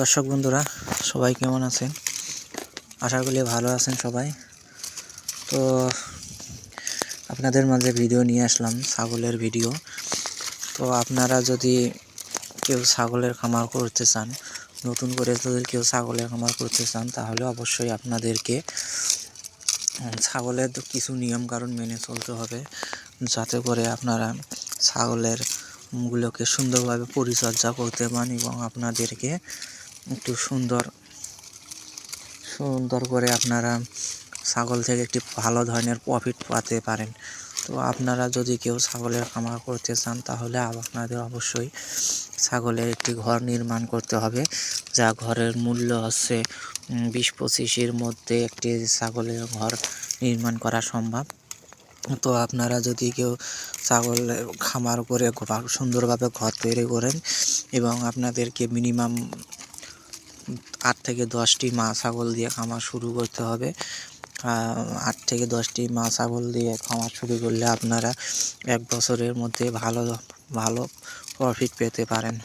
দর্শক বন্ধুরা সবাই কেমন আছেন? আশা করি ভালো আছেন সবাই। তো আপনাদের মাঝে ভিডিও নিয়ে আসলাম, ছাগলের ভিডিও। তো আপনারা যদি কেউ ছাগলের খামার করতে চান, নতুন করে যদি কেউ ছাগলের খামার করতে চান, তাহলে অবশ্যই আপনাদেরকে ছাগলের কিছু নিয়মকানুন মেনে চলতে হবে, যাতে করে আপনারা ছাগলের গুলোকে সুন্দরভাবে পরিচর্যা করতে পারেন এবং আপনাদেরকে একটু সুন্দর করে আপনারা ছাগল থেকে একটি ভালো ধরনের প্রফিট পেতে পারেন। তো আপনারা যদি কেউ ছাগলের খামার করতে চান, তাহলে আপনাদের অবশ্যই ছাগলের একটি ঘর নির্মাণ করতে হবে, যা ঘরের মূল্য হচ্ছে 20-25-এর মধ্যে একটি ছাগলের ঘর নির্মাণ করা সম্ভব। তো আপনারা যদি কেউ ছাগলের খামার করে সুন্দরভাবে ঘর তৈরি করেন এবং আপনাদেরকে মিনিমাম 8 থেকে 10টি মা ছাগল দিয়ে খামার শুরু করতে হবে। 8 থেকে 10টি মা ছাগল দিয়ে খামার শুরু করলে আপনারা 1 বছরের মধ্যে ভালো প্রফিট পেতে পারেন।